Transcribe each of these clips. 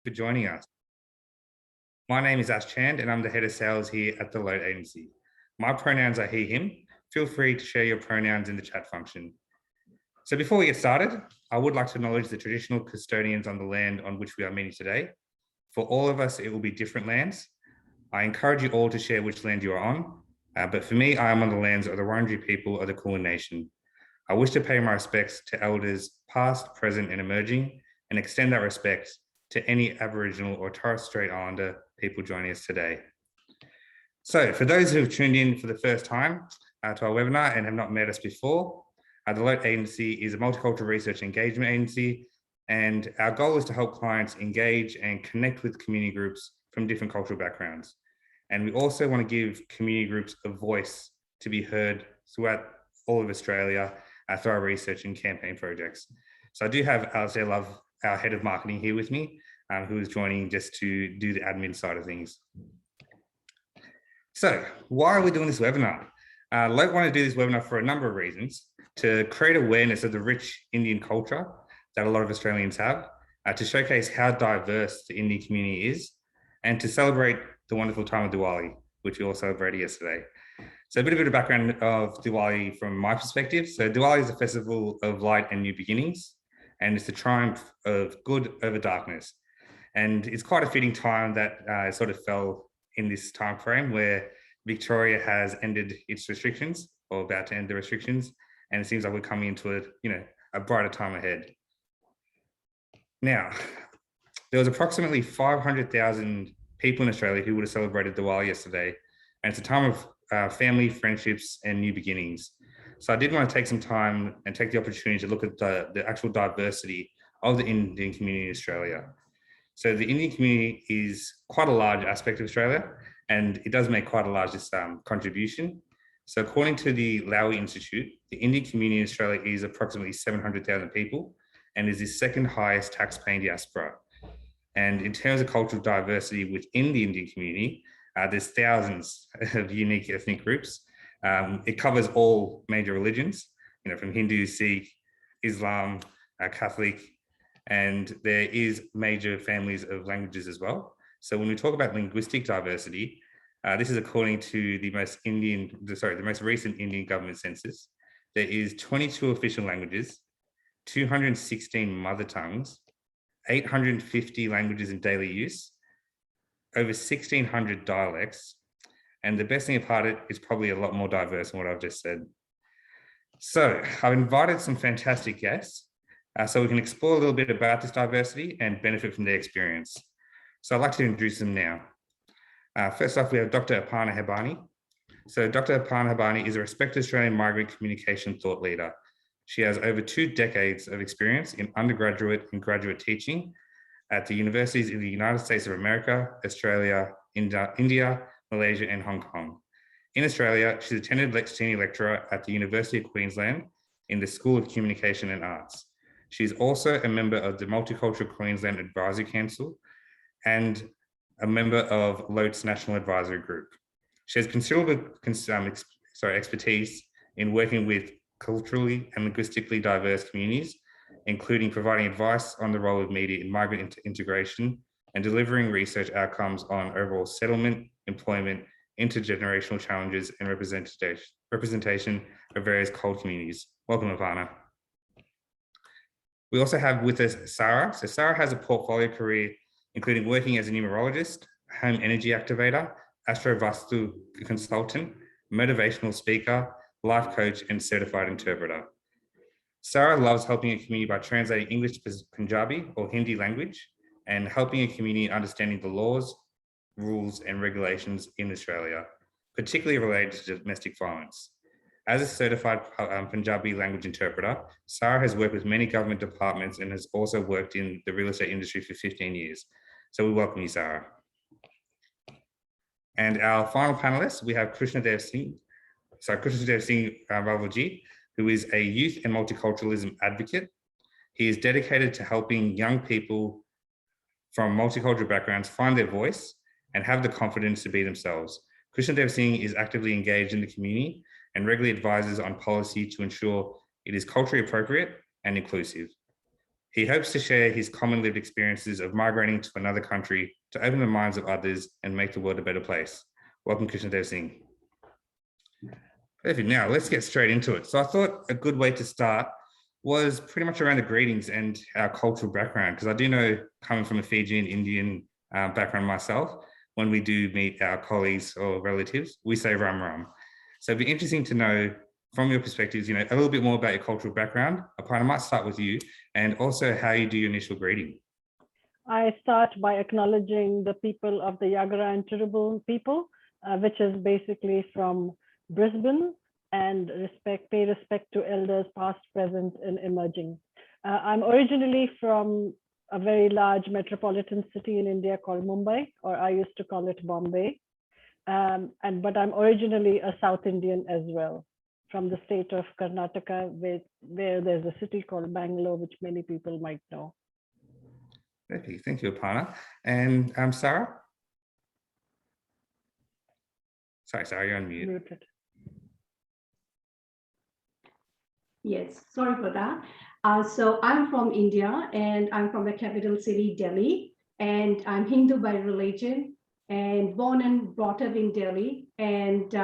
for joining us. My name is Ash Chand and I'm the head of sales here at the LOTE Agency. My pronouns are he, him. Feel free to share your pronouns in the chat function. So before we get started, I would like to acknowledge the traditional custodians on the land on which we are meeting today. For all of us, it will be different lands. I encourage you all to share which land you are on, but for me, I am on the lands of the Wurundjeri people of the Kulin Nation. I wish to pay my respects to elders past, present and emerging, and extend that respect to any Aboriginal or Torres Strait Islander people joining us today. So for those who have tuned in for the first time to our webinar and have not met us before, the LOTE Agency is a multicultural research engagement agency, and our goal is to help clients engage and connect with community groups from different cultural backgrounds. And we also want to give community groups a voice to be heard throughout all of Australia through our research and campaign projects. So I do have Alistair Love, our head of marketing, here with me, who is joining just to do the admin side of things. So why are we doing this webinar? LOTE want to do this webinar for a number of reasons: to create awareness of the rich Indian culture that a lot of Australians have, to showcase how diverse the Indian community is, and to celebrate the wonderful time of Diwali, which we all celebrated yesterday. So a bit of a background of Diwali from my perspective. So Diwali is a festival of light and new beginnings, and it's the triumph of good over darkness. And it's quite a fitting time that sort of fell in this time frame where Victoria has ended its restrictions, or about to end the restrictions, and it seems like we're coming into a brighter time ahead. Now, there was approximately 500,000 people in Australia who would have celebrated Diwali yesterday, and it's a time of family, friendships, and new beginnings. So I did want to take some time and take the opportunity to look at the actual diversity of the Indian community in Australia. So the Indian community is quite a large aspect of Australia, and it does make quite a large contribution. So according to the Lowy Institute, the Indian community in Australia is approximately 700,000 people and is the second highest tax-paying diaspora. And in terms of cultural diversity within the Indian community, there's thousands of unique ethnic groups. It covers all major religions, from Hindu, Sikh, Islam, Catholic, and there is major families of languages as well. So when we talk about linguistic diversity, this is according to the most recent Indian government census. There is 22 official languages, 216 mother tongues, 850 languages in daily use, over 1,600 dialects, and the best thing about it is probably a lot more diverse than what I've just said. So I've invited some fantastic guests so we can explore a little bit about this diversity and benefit from their experience. So I'd like to introduce them now. First off, we have Dr. Aparna Hebbani. So Dr. Aparna Hebbani is a respected Australian migrant communication thought leader. She has over 2 decades of experience in undergraduate and graduate teaching at the universities in the United States of America, Australia, India, Malaysia, and Hong Kong. In Australia, she's attended senior lecturer at the University of Queensland in the School of Communication and Arts. She's also a member of the Multicultural Queensland Advisory Council and a member of LOTE's National Advisory Group. She has considerable expertise in working with culturally and linguistically diverse communities, including providing advice on the role of media in migrant integration and delivering research outcomes on overall settlement, employment, intergenerational challenges, and representation of various cultural communities. Welcome, Aparna. We also have with us Sara. So Sara has a portfolio career, including working as a numerologist, home energy activator, astrovastu consultant, motivational speaker, life coach, and certified interpreter. Sara loves helping a community by translating English to Punjabi or Hindi language and helping a community understanding the laws, rules, and regulations in Australia, particularly related to domestic violence. As a certified Punjabi language interpreter, Sara has worked with many government departments and has also worked in the real estate industry for 15 years. So we welcome you, Sara. And our final panelist, we have Krushnadevsinh Ravalji, who is a youth and multiculturalism advocate. He is dedicated to helping young people from multicultural backgrounds find their voice and have the confidence to be themselves. Krushnadevsinh is actively engaged in the community and regularly advises on policy to ensure it is culturally appropriate and inclusive. He hopes to share his common lived experiences of migrating to another country to open the minds of others and make the world a better place. Welcome, Krushnadevsinh. Perfect. Now let's get straight into it. So I thought a good way to start was pretty much around the greetings and our cultural background, because I do know, coming from a Fijian Indian background myself, when we do meet our colleagues or relatives, we say ram ram. So it'd be interesting to know from your perspectives, a little bit more about your cultural background. Aparna, I might start with you, and also how you do your initial greeting. I start by acknowledging the people of the Yagara and Turrbal people, which is basically from Brisbane, and pay respect to elders past, present, and emerging. I'm originally from a very large metropolitan city in India called Mumbai, or I used to call it Bombay. But I'm originally a South Indian as well, from the state of Karnataka, where there's a city called Bangalore, which many people might know. Okay, thank you, Aparna. And Sara? Sorry, Sara, you're on mute. Muted. Yes, sorry for that. So I'm from India, and I'm from the capital city, Delhi, and I'm Hindu by religion, and born and brought up in Delhi, and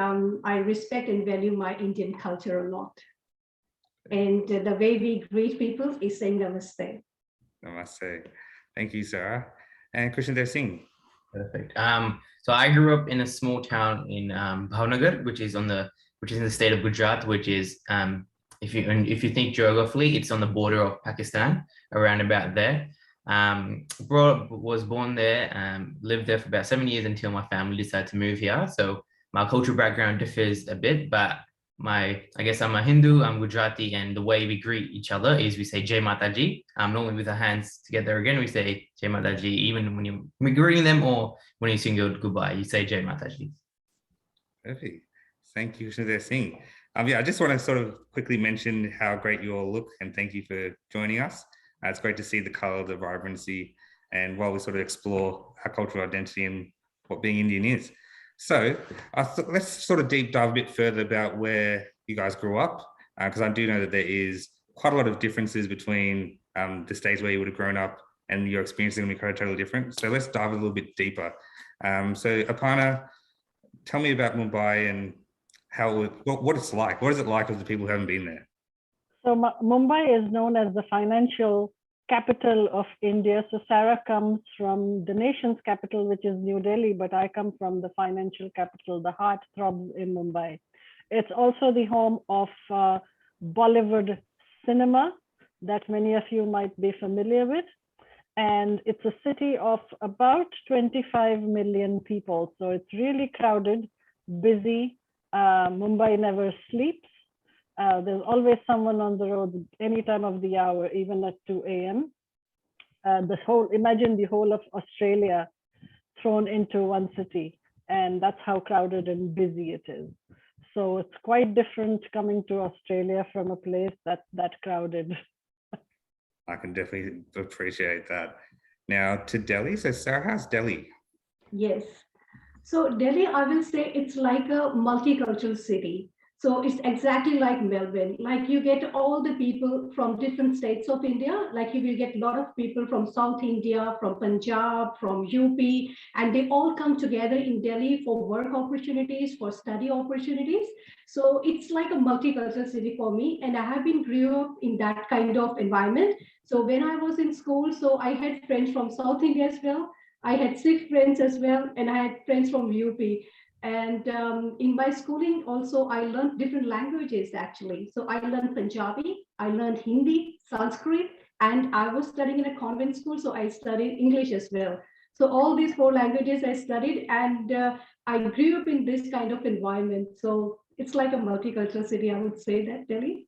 I respect and value my Indian culture a lot. And the way we greet people is saying namaste. Namaste. Thank you, Sara. And Krushnadevsinh. Perfect. So I grew up in a small town in Bhavnagar, which is in the state of Gujarat, which is if you think geographically, it's on the border of Pakistan, around about there. Was born there, lived there for about 7 years until my family decided to move here. So my cultural background differs a bit, but I guess I'm a Hindu, I'm Gujarati, and the way we greet each other is we say Jai Mataji. Normally with our hands together again, we say Jai Mataji, even when you're greeting them or when you sing your goodbye, you say Jai Mataji. Perfect. Thank you, Krushnadevsinh. I just want to sort of quickly mention how great you all look, and thank you for joining us. It's great to see the color, the vibrancy, and while we sort of explore our cultural identity and what being Indian is. So let's sort of deep dive a bit further about where you guys grew up, because I do know that there is quite a lot of differences between the states where you would have grown up, and your experience is going to be totally different. So let's dive a little bit deeper. So Aparna, tell me about Mumbai and what it's like. What is it like of the people who haven't been there? So Mumbai is known as the financial capital of India. So Sara comes from the nation's capital, which is New Delhi, but I come from the financial capital. The heart throbs in Mumbai. It's also the home of Bollywood cinema that many of you might be familiar with. And it's a city of about 25 million people. So it's really crowded, busy. Mumbai never sleeps. There's always someone on the road any time of the hour, even at 2 a.m. Imagine the whole of Australia thrown into one city, and that's how crowded and busy it is. So it's quite different coming to Australia from a place that's that crowded. I can definitely appreciate that. Now to Delhi. So Sara, how's Delhi? Yes. So Delhi, I will say it's like a multicultural city. So it's exactly like Melbourne. Like you get all the people from different states of India. Like you will get a lot of people from South India, from Punjab, from UP, and they all come together in Delhi for work opportunities, for study opportunities. So it's like a multicultural city for me. And I have been grew up in that kind of environment. So when I was in school, so I had friends from South India as well. I had Sikh friends as well, and I had friends from UP. And in my schooling also, I learned different languages actually. So I learned Punjabi, I learned Hindi, Sanskrit, and I was studying in a convent school, so I studied English as well. So all these 4 languages I studied, and I grew up in this kind of environment. So it's like a multicultural city, I would say that, Delhi.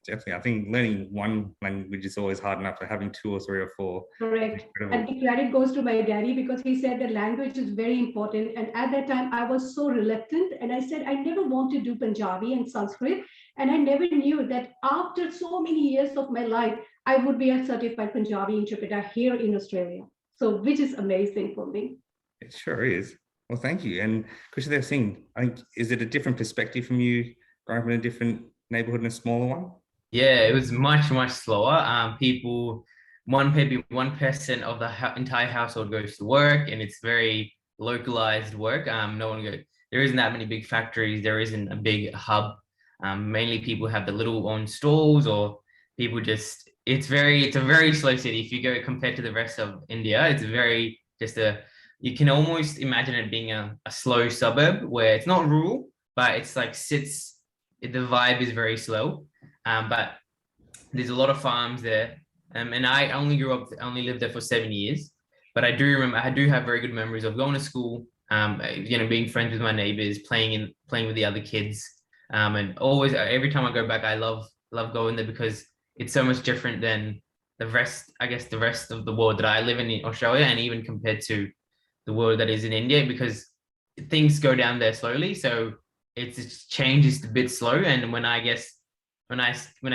Definitely. I think learning one language is always hard enough, but having 2 or 3 or 4. Correct. And the credit goes to my daddy because he said that language is very important. And at that time, I was so reluctant. And I said, I never want to do Punjabi and Sanskrit. And I never knew that after so many years of my life, I would be a certified Punjabi interpreter here in Australia. So, which is amazing for me. It sure is. Well, thank you. And Krushnadevsinh, I think, is it a different perspective from you growing up in a different neighborhood and a smaller one? Yeah, it was much slower. People, maybe 1% of the entire household goes to work, and it's very localized work. No one go. There isn't that many big factories. There isn't a big hub. Mainly people have the little own stalls, or people just. It's a very slow city. If you go compared to the rest of India, it's very just a. You can almost imagine it being a slow suburb where it's not rural, but it's like sits. The vibe is very slow. But there's a lot of farms there. And I only lived there for 7 years. But I do have very good memories of going to school, being friends with my neighbors, playing with the other kids. And always, every time I go back, I love going there because it's so much different than the rest of the world that I live in Australia, and even compared to the world that is in India, because things go down there slowly. So it's change is a bit slow. And when I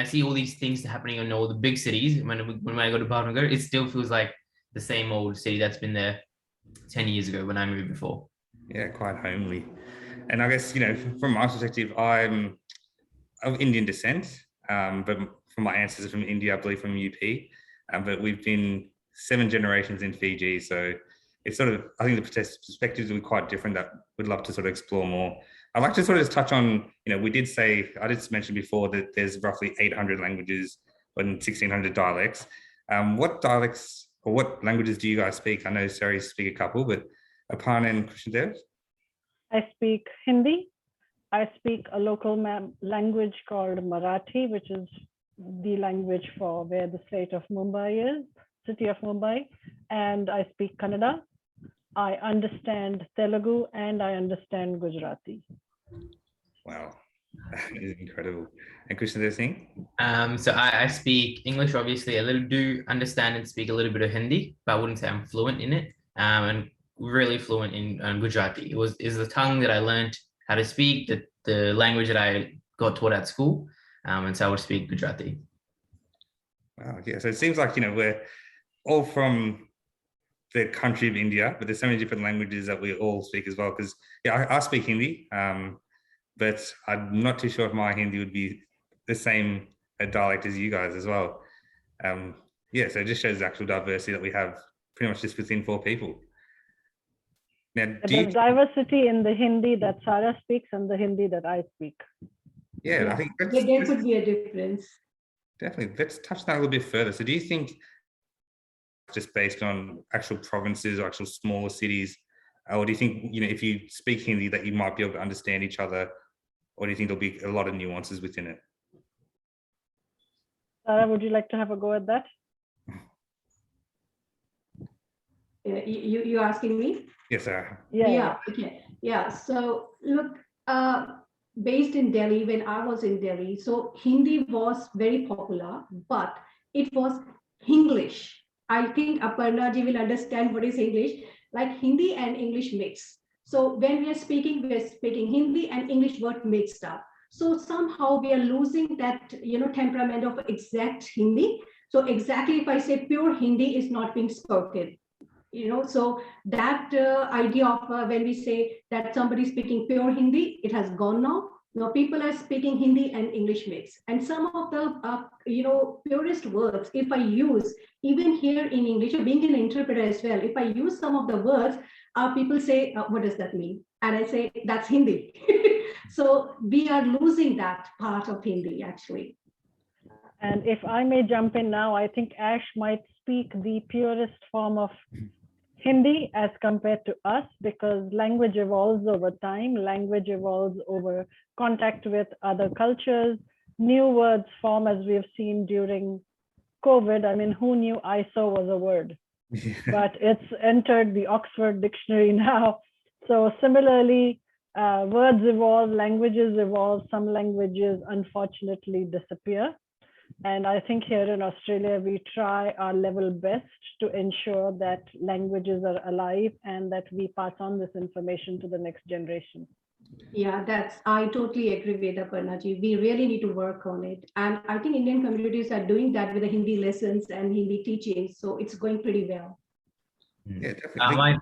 see all these things happening in all the big cities, when I go to Bhavnagar, it still feels like the same old city that's been there 10 years ago when I moved before. Yeah, quite homely. And I guess, from my perspective, I'm of Indian descent, but from my ancestors from India, I believe from UP. But we've been 7 generations in Fiji. So it's sort of, I think the perspectives will be quite different that we'd love to sort of explore more. I'd like to sort of just touch on, I did mention before that there's roughly 800 languages and 1,600 dialects. What dialects or what languages do you guys speak? I know Sari speak a couple, but Aparna and Krushnadevsinh? I speak Hindi. I speak a local language called Marathi, which is the language for where the state of Mumbai is, city of Mumbai. And I speak Kannada. I understand Telugu and I understand Gujarati. Wow, that is incredible. And Krushnadevsinh? So I speak English, obviously. Do understand and speak a little bit of Hindi, but I wouldn't say I'm fluent in it. And really fluent in Gujarati. Is the tongue that I learned how to speak, the language that I got taught at school. And so I would speak Gujarati. Wow, yeah. So it seems like, we're all from the country of India, but there's so many different languages that we all speak as well. Because, I speak Hindi, but I'm not too sure if my Hindi would be the same a dialect as you guys as well. So it just shows the actual diversity that we have pretty much just within 4 people. Now, there's diversity in the Hindi that Sara speaks and the Hindi that I speak. Yeah, I think there could be a difference. Definitely. Let's touch that a little bit further. So do you think just based on actual provinces or actual smaller cities, or do you think, if you speak Hindi that you might be able to understand each other, or do you think there'll be a lot of nuances within it? Sara, would you like to have a go at that? You asking me? Yes, Sara. Yeah. Okay. Yeah. So look, based in Delhi, when I was in Delhi, so Hindi was very popular, but it was Hinglish. I think Aparna ji will understand what is English, like Hindi and English mix. So when we're speaking Hindi and English word mixed up. So somehow we are losing that, temperament of exact Hindi. So exactly if I say pure Hindi is not being spoken. So that idea of when we say that somebody is speaking pure Hindi, it has gone now. Now people are speaking Hindi and English mix. And some of the, purest words, if I use, even here in English, being an interpreter as well, if I use some of the words, people say, what does that mean? And I say, that's Hindi. So we are losing that part of Hindi, actually. And if I may jump in now, I think Ash might speak the purest form of Hindi as compared to us, because language evolves over time, language evolves over contact with other cultures, new words form, as we have seen during COVID. I mean, who knew ISO was a word? But it's entered the Oxford Dictionary now. So similarly, words evolve, languages evolve, some languages unfortunately disappear. And I think here in Australia, we try our level best to ensure that languages are alive and that we pass on this information to the next generation. Yeah, I totally agree with Aparna ji. We really need to work on it. And I think Indian communities are doing that with the Hindi lessons and Hindi teaching. So it's going pretty well. Yeah, definitely.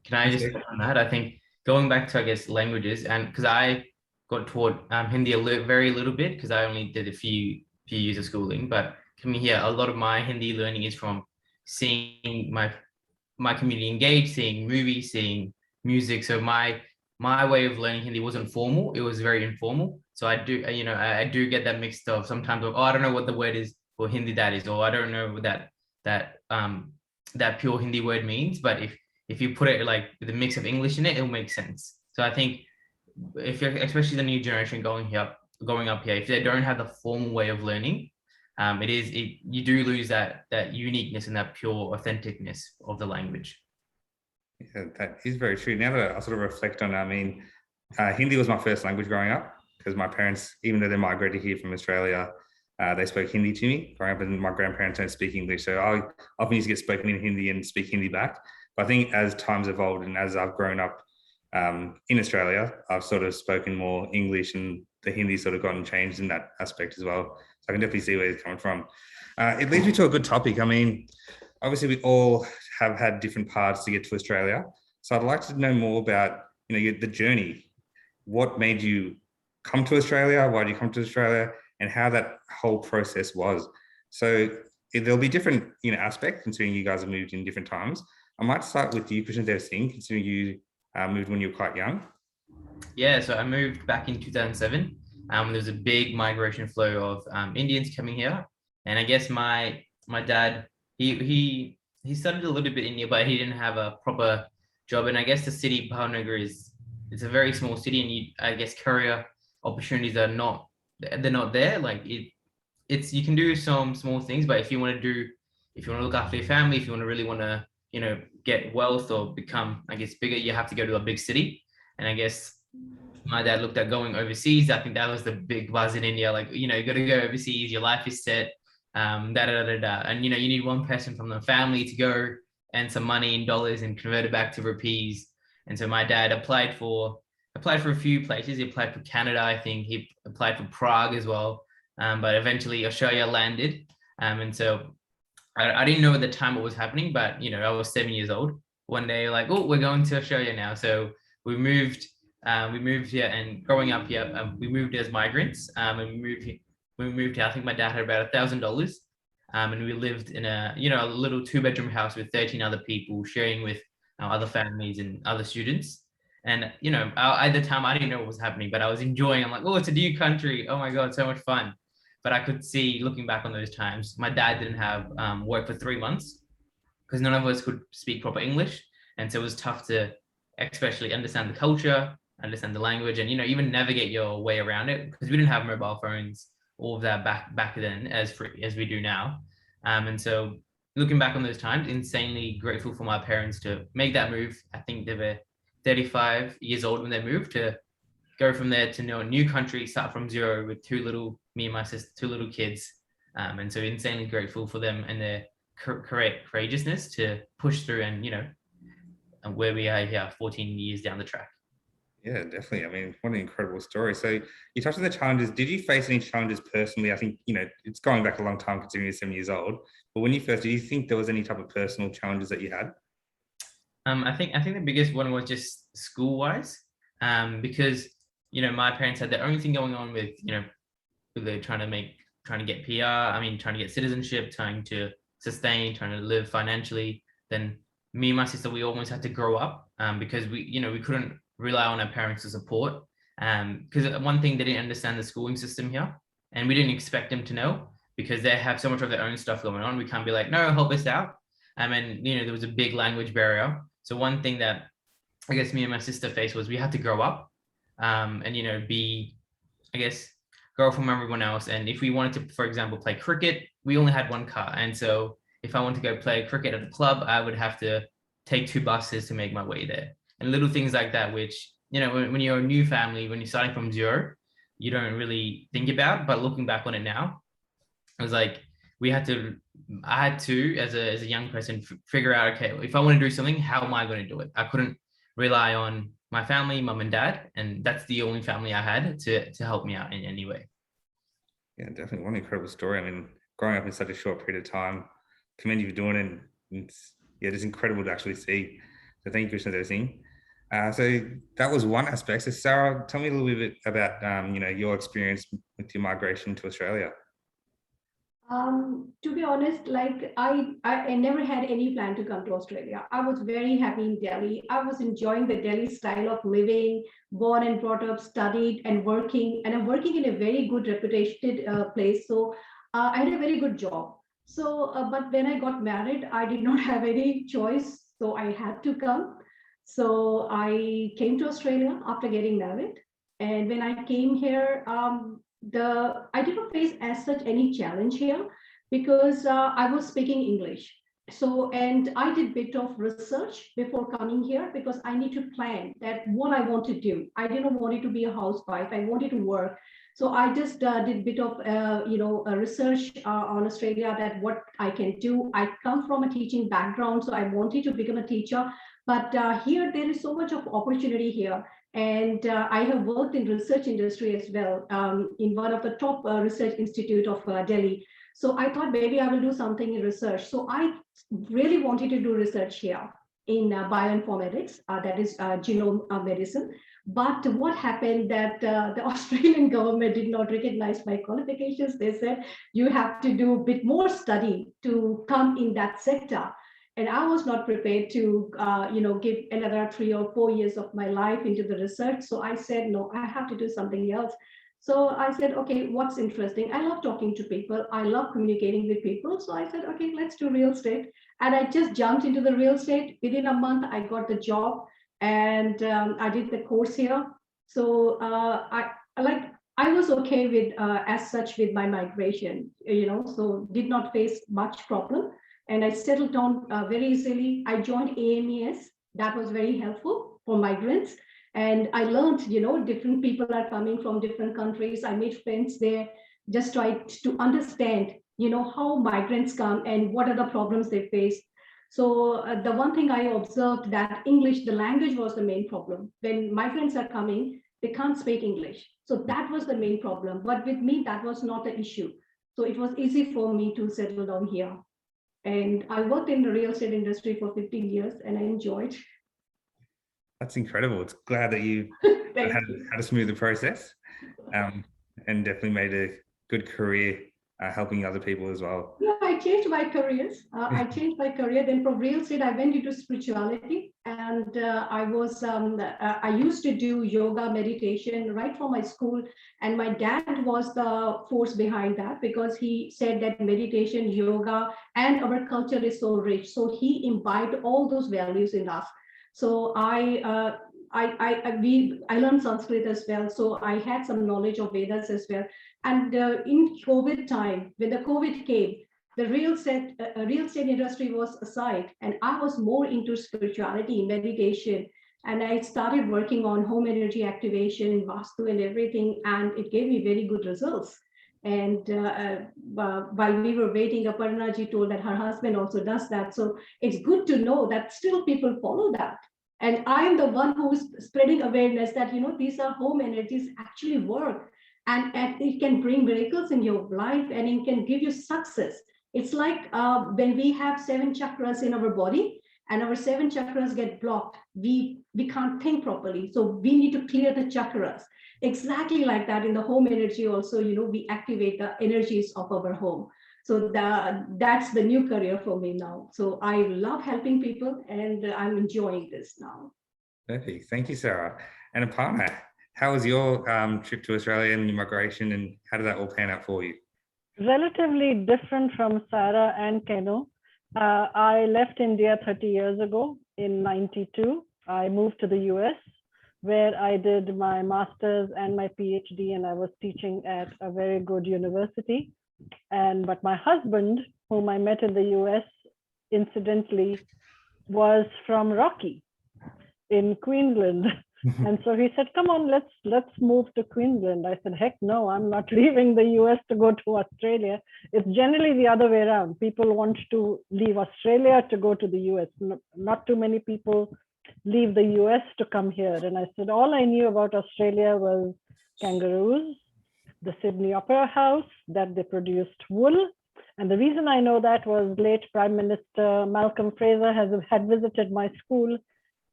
Can I just touch on that? I think going back to, languages, and because I got taught Hindi very little bit, because I only did a few few years of schooling, but coming here, a lot of my Hindi learning is from seeing my community engage, seeing movies, seeing music. So my way of learning Hindi wasn't formal; it was very informal. So I do get that mixed up sometimes. Of, oh, I don't know what the word is for Hindi that is, or I don't know what that pure Hindi word means. But if you put it like with a mix of English in it, it'll make sense. So I think if you're, especially the new generation going up here, if they don't have the formal way of learning, you do lose that uniqueness and that pure authenticness of the language. Yeah, that is very true. Now that I sort of reflect on it, I mean, Hindi was my first language growing up because my parents, even though they migrated here from Australia, they spoke Hindi to me growing up, and my grandparents don't speak English. So I often used to get spoken in Hindi and speak Hindi back. But I think as time's evolved and as I've grown up in Australia, I've sort of spoken more English, and the Hindi sort of gotten changed in that aspect as well. So I can definitely see where it's coming from. It leads me to a good topic. I mean, obviously we all have had different paths to get to Australia. So I'd like to know more about, the journey. What made you come to Australia? Why did you come to Australia? And how that whole process was. So there'll be different, aspects considering you guys have moved in different times. I might start with you, Krushnadevsinh, considering you moved when you were quite young. Yeah, so I moved back in 2007. There was a big migration flow of Indians coming here, and I guess my dad he studied a little bit India, but he didn't have a proper job. And I guess the city Bhavnagar it's a very small city, and I guess career opportunities are not there. Like it's you can do some small things, but if you want to look after your family, if you really want to get wealth or become, I guess, bigger, you have to go to a big city. And I guess my dad looked at going overseas. I think that was the big buzz in India. Like, you got to go overseas. Your life is set. And you need one person from the family to go and some money in dollars and convert it back to rupees. And so my dad applied for a few places. He applied for Canada, I think. He applied for Prague as well. But eventually Australia landed. And so I didn't know at the time what was happening, but I was 7 years old. One day, like, oh, we're going to Australia now. So we moved here, and growing up here, we moved as migrants. And we moved here. I think my dad had about $1,000, and we lived in a little 2-bedroom house with 13 other people, sharing with other families and other students. And at the time I didn't know what was happening, but I was enjoying. I'm like, oh, it's a new country. Oh my god, so much fun. But I could see, looking back on those times, my dad didn't have work for 3 months because none of us could speak proper English. And so it was tough to especially understand the culture, understand the language, and even navigate your way around it, because we didn't have mobile phones, all of that back then as free as we do now. And so looking back on those times, insanely grateful for my parents to make that move. I think they were 35 years old when they moved, to go from there to a new country, start from zero with me and my sister, 2 little kids. And so insanely grateful for them and their courageousness to push through, and and where we are here 14 years down the track. Yeah, definitely. I mean, what an incredible story. So you touched on the challenges. Did you face any challenges personally? I think, it's going back a long time considering you're 7 years old. But when you first, do you think there was any type of personal challenges that you had? I think the biggest one was just school-wise, because my parents had their own thing going on with they're trying to get PR. I mean, trying to get citizenship, trying to sustain, trying to live financially. Then me and my sister, we almost had to grow up because we couldn't rely on our parents to support. Because one thing, they didn't understand the schooling system here, and we didn't expect them to know, because they have so much of their own stuff going on. We can't be like, no, help us out. And there was a big language barrier. So one thing that I guess me and my sister faced was we had to grow up and grow from everyone else. And if we wanted to, for example, play cricket, we only had one car. And so if I wanted to go play cricket at a club, I would have to take 2 buses to make my way there. And little things like that, which, when you're a new family, when you're starting from zero, you don't really think about. But looking back on it now, it was like, I had to, as a young person, figure out, okay, if I want to do something, how am I going to do it? I couldn't rely on my family, mum and dad, and that's the only family I had to help me out in any way. Yeah, definitely. What an incredible story. I mean, growing up in such a short period of time, commend you for doing it. And it's incredible to actually see. So thank you, Krushnadevsinh. So that was one aspect. So Sara, tell me a little bit about your experience with your migration to Australia. To be honest, like I never had any plan to come to Australia. I was very happy in Delhi. I was enjoying the Delhi style of living, born and brought up, studied and I'm working in a very good reputed place. So I had a very good job. So, but when I got married, I did not have any choice. So I had to come. So I came to Australia after getting married. And when I came here, I didn't face as such any challenge here because I was speaking English. So, and I did bit of research before coming here because I need to plan that what I want to do. I didn't want it to be a housewife. I wanted to work. So I just did bit of, a research on Australia that what I can do. I come from a teaching background, so I wanted to become a teacher. But here there is so much of opportunity here. And I have worked in research industry as well in one of the top research institute of Delhi. So I thought maybe I will do something in research. So I really wanted to do research here in bioinformatics, that is genome medicine. But what happened that the Australian government did not recognize my qualifications. They said, you have to do a bit more study to come in that sector. And I was not prepared to, give another 3 or 4 years of my life into the research. So I said, no, I have to do something else. So I said, okay, what's interesting? I love talking to people. I love communicating with people. So I said, okay, let's do real estate. And I just jumped into the real estate. Within a month, I got the job and I did the course here. So I was okay with, as such, with my migration, so did not face much problem. And I settled down very easily. I joined AMES. That was very helpful for migrants. And I learned, different people are coming from different countries. I made friends there, just tried to understand, how migrants come and what are the problems they face. So the one thing I observed that English, the language was the main problem. When migrants are coming, they can't speak English. So that was the main problem. But with me, that was not the issue. So it was easy for me to settle down here. And I worked in the real estate industry for 15 years and I enjoyed. That's incredible. It's glad that you had a smoother process and definitely made a good career helping other people as well. Yeah, I changed my careers. Then from real estate, I went into spirituality, and I used to do yoga, meditation right from my school. And my dad was the force behind that because he said that meditation, yoga, and our culture is so rich. So he imbibed all those values in us. So I learned Sanskrit as well. So I had some knowledge of Vedas as well. And in COVID time, when the COVID came, the real estate industry was aside, and I was more into spirituality, meditation, and I started working on home energy activation, Vastu, and everything, and it gave me very good results. And while we were waiting, Aparna ji told that her husband also does that. So it's good to know that still people follow that. And I'm the one who's spreading awareness that, these are home energies actually work. And it can bring miracles in your life and it can give you success. It's like when we have 7 chakras in our body and our 7 chakras get blocked, we can't think properly. So we need to clear the chakras. Exactly like that in the home energy also, we activate the energies of our home. So that's the new career for me now. So I love helping people and I'm enjoying this now. Perfect. Thank you, Sara. And Aparna, how was your trip to Australia and your migration, and how did that all pan out for you? Relatively different from Sara and Keno. I left India 30 years ago in 92. I moved to the US, where I did my master's and my PhD, and I was teaching at a very good university. But my husband, whom I met in the US, incidentally, was from Rocky in Queensland. And so he said, come on, let's move to Queensland. I said, heck no, I'm not leaving the US to go to Australia. It's generally the other way around. People want to leave Australia to go to the US. Not too many people leave the US to come here. And I said, all I knew about Australia was kangaroos, the Sydney Opera House, that they produced wool. And the reason I know that was late Prime Minister Malcolm Fraser had visited my school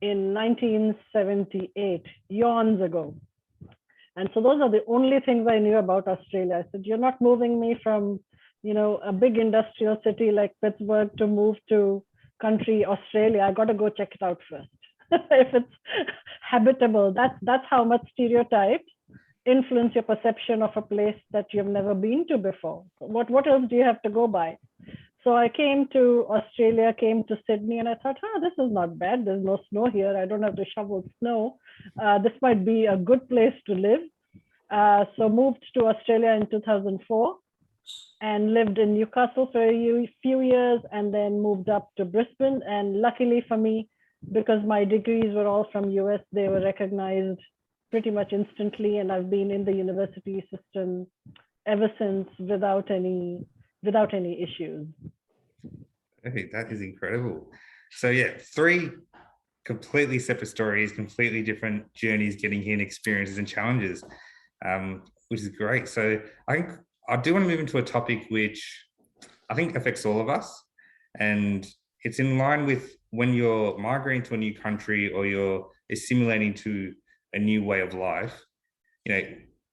in 1978, eons ago. And so those are the only things I knew about Australia. I said, you're not moving me from a big industrial city like Pittsburgh to move to country Australia, I got to go check it out first. If it's habitable, that's how much stereotypes influence your perception of a place that you've never been to before. What else do you have to go by? So I came to Australia, came to Sydney, and I thought, this is not bad. There's no snow here. I don't have to shovel snow. This might be a good place to live. So moved to Australia in 2004 and lived in Newcastle for a few years, and then moved up to Brisbane. And luckily for me, because my degrees were all from US, they were recognized pretty much instantly. And I've been in the university system ever since without any issues. Okay, that is incredible. So yeah, 3 completely separate stories, completely different journeys getting here and experiences and challenges, which is great. So I do want to move into a topic which I think affects all of us, and it's in line with when you're migrating to a new country or you're assimilating to a new way of life.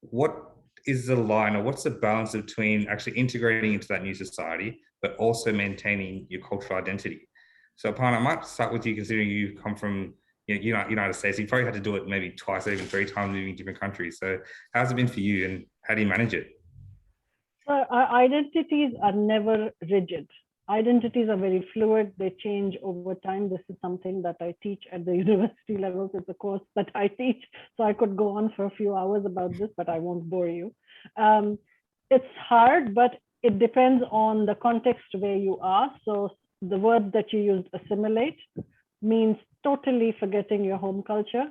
What is the line, or what's the balance between actually integrating into that new society, but also maintaining your cultural identity? So Aparna, I might start with you, considering you come from United States. You probably had to do it maybe twice or even 3 times moving different countries. So how's it been for you, and how do you manage it? Our identities are never rigid. Identities are very fluid. They change over time. This is something that I teach at the university levels. It's a course that I teach. So I could go on for a few hours about this, but I won't bore you. It's hard, but it depends on the context where you are. So the word that you used, assimilate, means totally forgetting your home culture.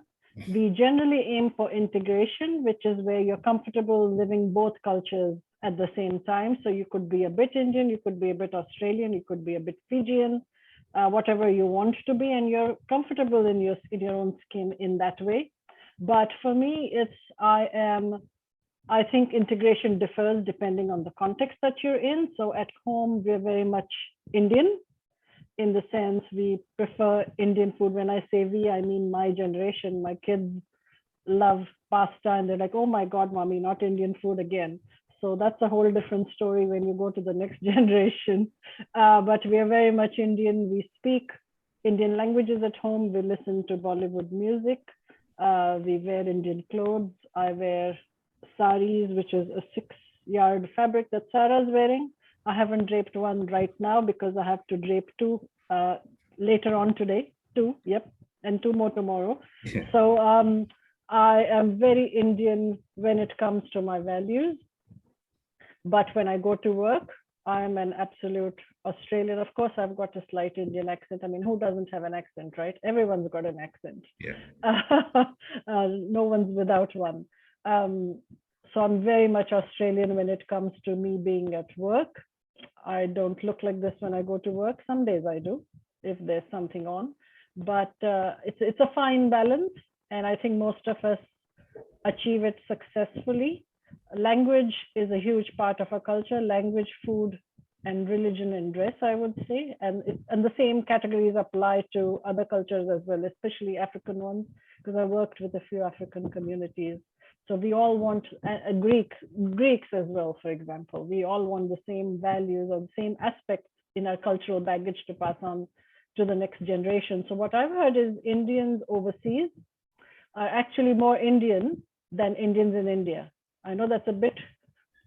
We generally aim for integration, which is where you're comfortable living both cultures at the same time. So you could be a bit Indian, you could be a bit Australian, you could be a bit Fijian, whatever you want to be, and you're comfortable in your own skin in that way. But for me, I think integration differs depending on the context that you're in. So at home, we're very much Indian, in the sense we prefer Indian food. When I say we, I mean my generation. My kids love pasta, and they're like, oh my God, mommy, not Indian food again. So that's a whole different story when you go to the next generation. But we are very much Indian. We speak Indian languages at home. We listen to Bollywood music. We wear Indian clothes. I wear saris, which is a 6-yard fabric that Sara's wearing. I haven't draped one right now because I have to drape 2 later on today. 2, yep, and 2 more tomorrow. Yeah. So I am very Indian when it comes to my values. But when I go to work, I'm an absolute Australian. Of course, I've got a slight Indian accent. I mean, who doesn't have an accent, right? Everyone's got an accent. Yeah. No one's without one. So I'm very much Australian when it comes to me being at work. I don't look like this when I go to work. Some days I do, if there's something on. But it's a fine balance. And I think most of us achieve it successfully. Language is a huge part of our culture. Language, food, and religion and dress, I would say. And the same categories apply to other cultures as well, especially African ones, because I worked with a few African communities. So we all want, Greeks as well, for example, we all want the same values or the same aspects in our cultural baggage to pass on to the next generation. So what I've heard is Indians overseas are actually more Indian than Indians in India. I know that's a bit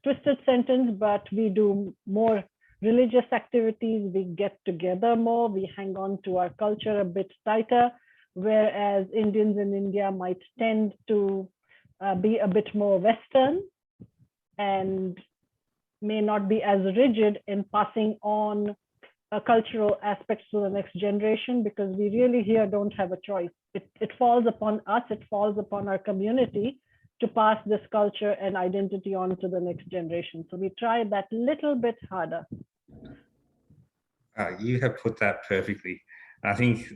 twisted sentence, but we do more religious activities, we get together more, we hang on to our culture a bit tighter, whereas Indians in India might tend to be a bit more Western and may not be as rigid in passing on cultural aspects to the next generation, because we really here don't have a choice. It falls upon us, it falls upon our community to pass this culture and identity on to the next generation. So we try that little bit harder. You have put that perfectly. I think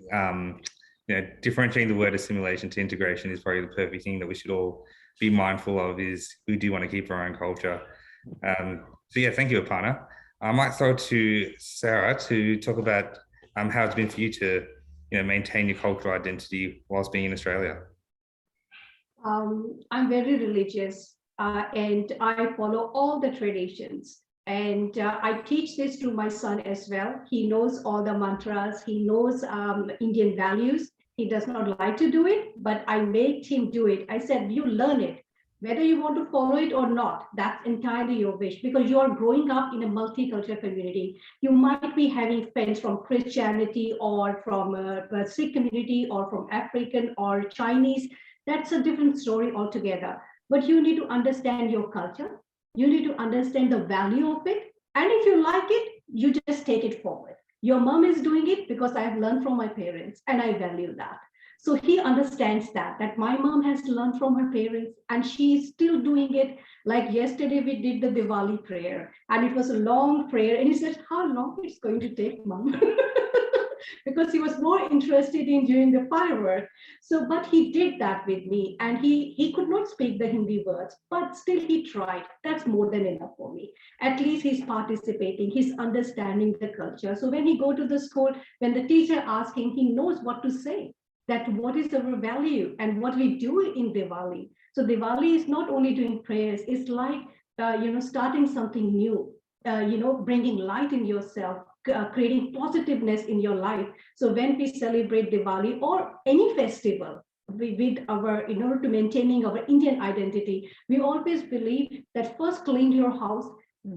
differentiating the word assimilation to integration is probably the perfect thing that we should all be mindful of, is we do want to keep our own culture. So yeah, thank you, Aparna. I might throw to Sara to talk about how it's been for you to maintain your cultural identity whilst being in Australia. I'm very religious and I follow all the traditions. And I teach this to my son as well. He knows all the mantras. He knows Indian values. He does not like to do it, but I made him do it. I said, you learn it. Whether you want to follow it or not, that's entirely your wish, because you are growing up in a multicultural community. You might be having friends from Christianity or from a Sikh community or from African or Chinese. That's a different story altogether. But you need to understand your culture. You need to understand the value of it. And if you like it, you just take it forward. Your mom is doing it because I have learned from my parents and I value that. So he understands that my mom has learned from her parents and she's still doing it. Like yesterday, we did the Diwali prayer and it was a long prayer. And he said, how long it's going to take, mom? Because he was more interested in doing the firework. So, but he did that with me and he could not speak the Hindi words, but still he tried. That's more than enough for me. At least he's participating, he's understanding the culture. So when he go to the school, when the teacher asks him, he knows what to say, that what is our value and what we do in Diwali. So Diwali is not only doing prayers, it's like, starting something new, bringing light in yourself, creating positiveness in your life. So when we celebrate Diwali or any festival, with our, in order to maintaining our Indian identity, we always believe that first clean your house,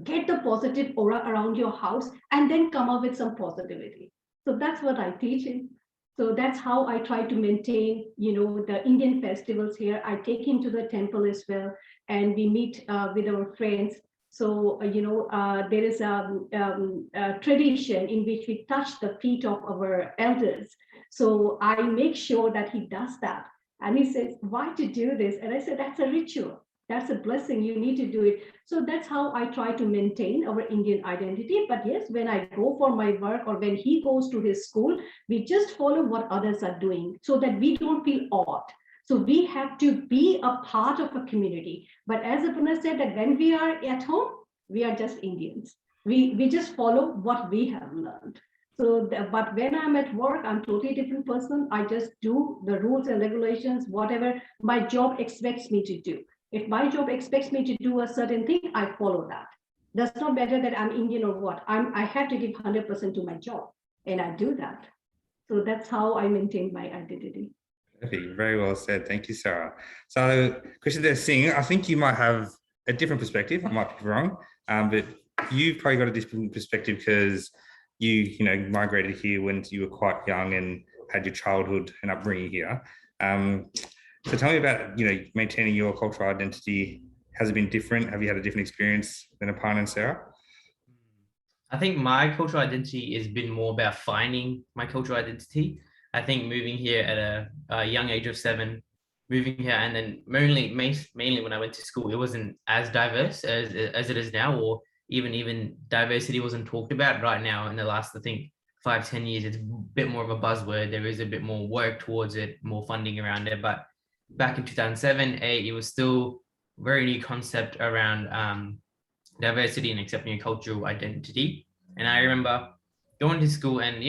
get the positive aura around your house, and then come up with some positivity. So that's what I teach him. So that's how I try to maintain, the Indian festivals here. I take him to the temple as well, and we meet with our friends. So, there is a tradition in which we touch the feet of our elders. So I make sure that he does that. And he says, why to do this? And I said, that's a ritual. That's a blessing. You need to do it. So that's how I try to maintain our Indian identity. But yes, when I go for my work or when he goes to his school, we just follow what others are doing so that we don't feel odd. So we have to be a part of a community. But as Aparna said, that when we are at home, we are just Indians. We just follow what we have learned. So, but when I'm at work, I'm totally different person. I just do the rules and regulations, whatever my job expects me to do. If my job expects me to do a certain thing, I follow that. That's not better that I'm Indian or what. I have to give 100% to my job, and I do that. So that's how I maintain my identity. Very well said. Thank you, Sara. So, Krushnadevsinh, I think you might have a different perspective. I might be wrong, but you've probably got a different perspective because you migrated here when you were quite young and had your childhood and upbringing here. So tell me about maintaining your cultural identity. Has it been different? Have you had a different experience than Aparna and Sara? I think my cultural identity has been more about finding my cultural identity. I think moving here at a young age of 7, moving here, and then mainly when I went to school, it wasn't as diverse as it is now, or even diversity wasn't talked about right now. In the last, I think, 5-10 years, it's a bit more of a buzzword. There is a bit more work towards it, more funding around it. But back in 2007, it was still a very new concept around diversity and accepting your cultural identity. And I remember going to school, and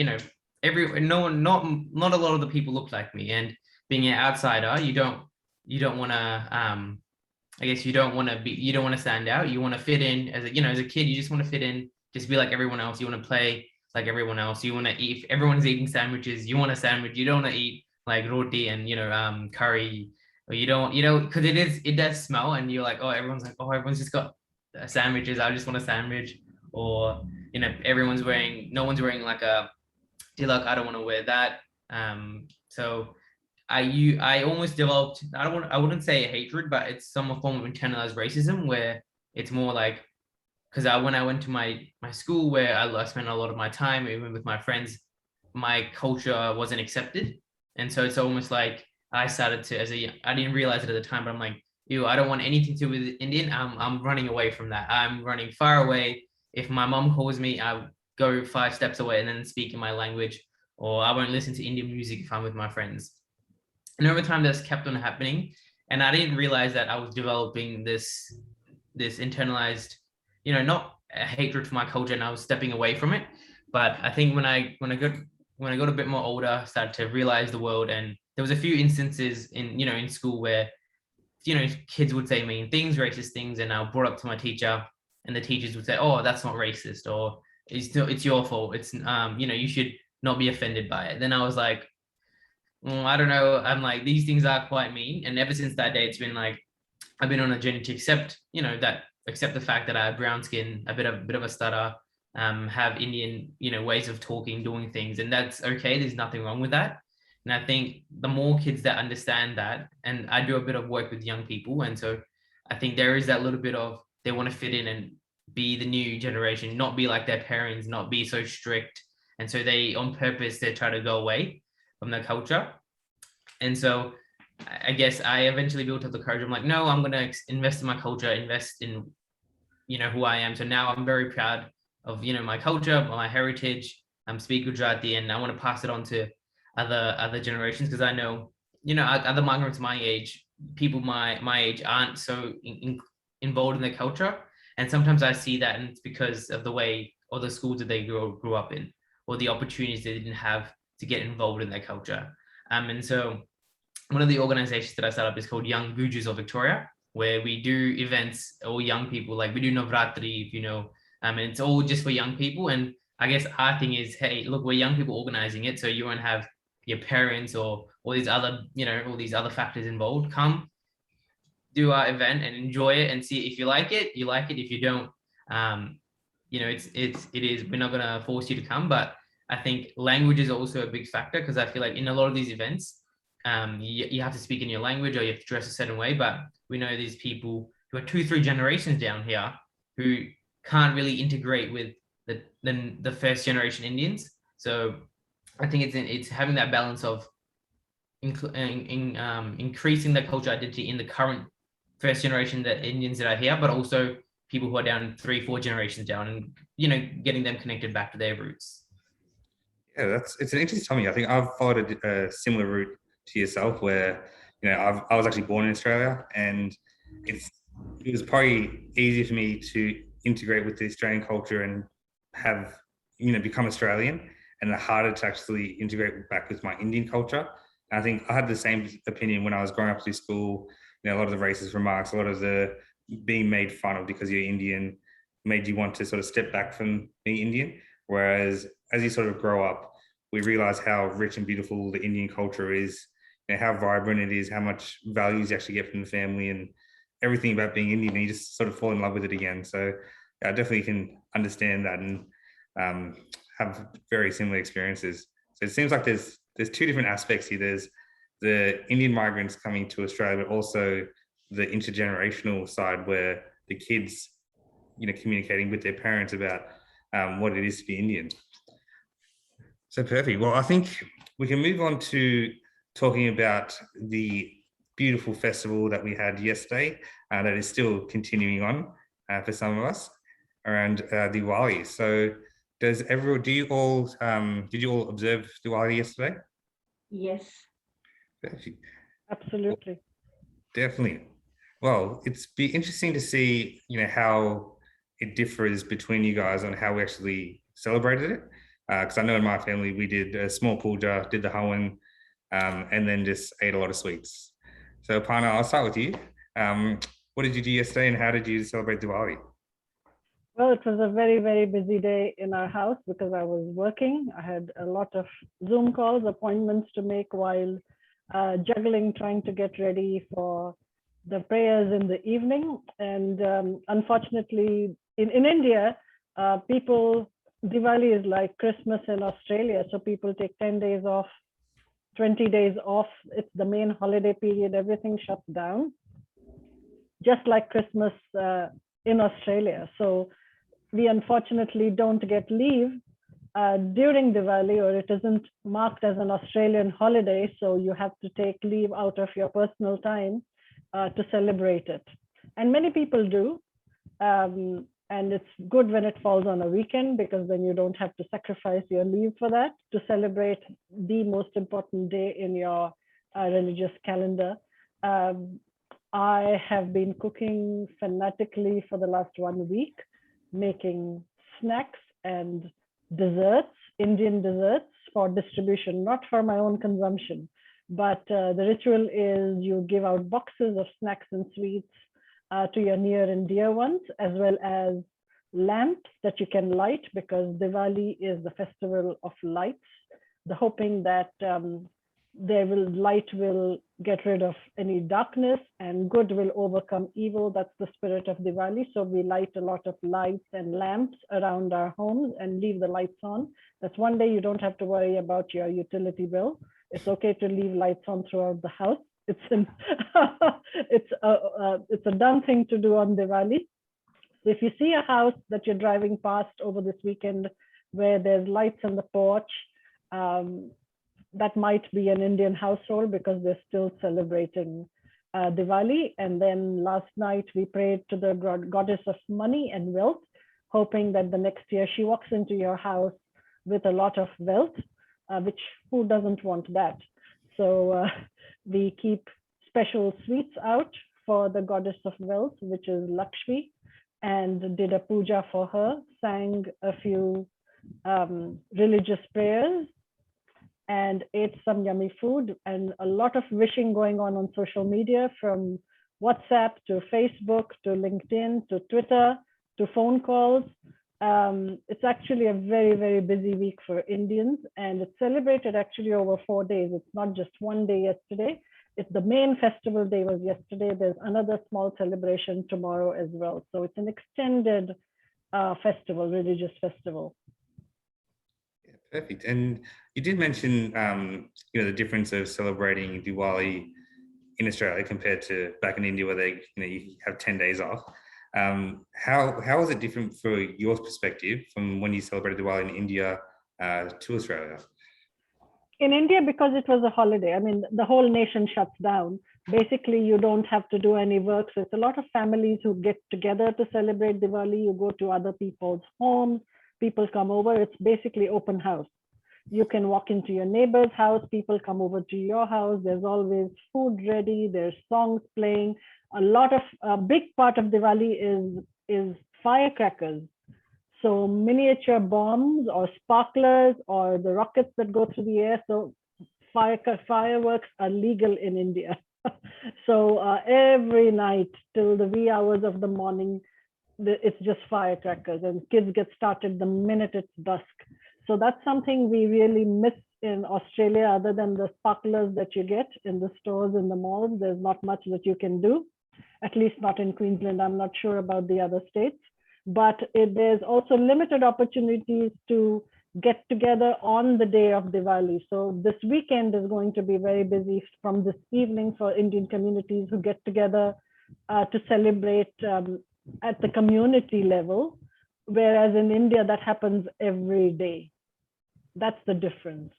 not a lot of the people looked like me. And being an outsider, you don't want to I guess you don't want to stand out. You want to fit in as a kid. You just want to fit in, just be like everyone else. You want to play like everyone else. You want to eat. If everyone's eating sandwiches, you want a sandwich. You don't want to eat like roti and curry. Or you don't because it does smell, and you're like, oh, everyone's everyone's just got sandwiches. I just want a sandwich. Or no one's wearing like a tilak. I don't want to wear that. So I almost developed, I wouldn't say a hatred, but it's some form of internalized racism, where it's more like, because when I went to my school where I spent a lot of my time, even with my friends, my culture wasn't accepted. And so it's almost like I started to, I didn't realize it at the time, but I'm like, ew, I don't want anything to do with Indian. I'm running away from that. I'm running far away. If my mom calls me, I go 5 steps away and then speak in my language, or I won't listen to Indian music if I'm with my friends. And over time, that's kept on happening. And I didn't realize that I was developing this internalized, not a hatred for my culture, and I was stepping away from it. But I think when I got a bit more older, I started to realize the world. And there was a few instances in school where, kids would say mean things, racist things. And I brought up to my teacher, and the teachers would say, oh, that's not racist, or it's your fault. It's you should not be offended by it. Then I was like, I don't know. I'm like, these things are quite mean. And ever since that day, it's been like, I've been on a journey to accept the fact that I have brown skin, a bit of a stutter, have Indian, ways of talking, doing things, and that's okay. There's nothing wrong with that. And I think the more kids that understand that, and I do a bit of work with young people, and so I think there is that little bit of they want to fit in and be the new generation, not be like their parents, not be so strict, and so they on purpose they try to go away from their culture. And so I guess I eventually built up the courage. I'm like, no, I'm going to invest in my culture, invest in, who I am. So now I'm very proud of, my culture, my heritage. I'm speak Gujarati, and I want to pass it on to other generations, because I know, other migrants my age, people my age aren't so involved in their culture. And sometimes I see that, and it's because of the way or the schools that they grew up in, or the opportunities they didn't have to get involved in their culture. And so one of the organizations that I set up is called Young Gujus of Victoria, where we do events, all young people, like we do Navratri, and it's all just for young people. And I guess our thing is, hey, look, we're young people organizing it, so you won't have your parents or all these other, all these other factors involved. Come do our event and enjoy it, and see if you like it, you like it. If you don't, we're not gonna force you to come. But I think language is also a big factor, because I feel like in a lot of these events, you have to speak in your language, or you have to dress a certain way. But we know these people who are 2-3 generations down here who can't really integrate with the first generation Indians. So I think it's having that balance of increasing the cultural identity in the current first generation Indians that are here, but also people who are down 3-4 generations down, and getting them connected back to their roots. Yeah, it's an interesting topic. I think I've followed a similar route to yourself, where I was actually born in Australia, and it was probably easier for me to integrate with the Australian culture and have become Australian, and harder to actually integrate back with my Indian culture. And I think I had the same opinion when I was growing up through school. A lot of the racist remarks, a lot of the being made fun of because you're Indian, made you want to sort of step back from being Indian. Whereas as you sort of grow up, we realize how rich and beautiful the Indian culture is, how vibrant it is, how much values you actually get from the family, and everything about being Indian. And you just sort of fall in love with it again. So I definitely can understand that, and have very similar experiences. So it seems like there's 2 different aspects here. There's the Indian migrants coming to Australia, but also the intergenerational side, where the kids, communicating with their parents about what it is to be Indian. So perfect. Well, I think we can move on to talking about the beautiful festival that we had yesterday, that is still continuing on for some of us, around Diwali. So did you all observe Diwali yesterday? Yes. Perfect. Absolutely. Definitely. Well, it's be interesting to see, how it differs between you guys on how we actually celebrated it. Because I know in my family we did a small puja, did the hawan, and then just ate a lot of sweets. So Aparna, I'll start with you. What did you do yesterday, and how did you celebrate Diwali? Well, it was a very, very busy day in our house because I was working. I had a lot of Zoom calls, appointments to make while juggling, trying to get ready for the prayers in the evening. And unfortunately, in India, Diwali is like Christmas in Australia. So people take 10 days off, 20 days off. It's the main holiday period. Everything shuts down, just like Christmas in Australia. So we unfortunately don't get leave during Diwali, or it isn't marked as an Australian holiday. So you have to take leave out of your personal time to celebrate it. And many people do. And it's good when it falls on a weekend, because then you don't have to sacrifice your leave for that, to celebrate the most important day in your religious calendar. I have been cooking fanatically for the last 1 week, making snacks and desserts, Indian desserts for distribution, not for my own consumption. But the ritual is you give out boxes of snacks and sweets to your near and dear ones, as well as lamps that you can light, because Diwali is the festival of lights, the hoping that light will get rid of any darkness and good will overcome evil. That's the spirit of Diwali. So we light a lot of lights and lamps around our homes and leave the lights on. That's one day you don't have to worry about your utility bill. It's okay to leave lights on throughout the house. It's a done thing to do on Diwali. So if you see a house that you're driving past over this weekend where there's lights on the porch, that might be an Indian household because they're still celebrating Diwali. And then last night we prayed to the goddess of money and wealth, hoping that the next year she walks into your house with a lot of wealth, which who doesn't want that? So we keep special sweets out for the goddess of wealth, which is Lakshmi, and did a puja for her, sang a few religious prayers, and ate some yummy food, and a lot of wishing going on social media, from WhatsApp to Facebook to LinkedIn to Twitter to phone calls. It's actually a very, very busy week for Indians, and it's celebrated actually over 4 days. It's not just one day yesterday. It's the main festival day was yesterday. There's another small celebration tomorrow as well. So it's an extended festival, religious festival. Yeah, perfect. And you did mention, the difference of celebrating Diwali in Australia compared to back in India, where they, you have 10 days off. How is it different for your perspective from when you celebrated Diwali in India to Australia? In India, because it was a holiday, I mean, the whole nation shuts down. Basically, you don't have to do any work. So it's a lot of families who get together to celebrate Diwali. You go to other people's homes, people come over. It's basically open house. You can walk into your neighbor's house, people come over to your house. There's always food ready, there's songs playing. A big part of Diwali is firecrackers. So miniature bombs or sparklers or the rockets that go through the air. So fireworks are legal in India. So every night till the wee hours of the morning, it's just firecrackers, and kids get started the minute it's dusk. So that's something we really miss in Australia, other than the sparklers that you get in the stores, in the malls. There's not much that you can do, at least not in Queensland. I'm not sure about the other states. But there's also limited opportunities to get together on the day of Diwali. So this weekend is going to be very busy from this evening for Indian communities who get together to celebrate at the community level, whereas in India that happens every day. That's the difference.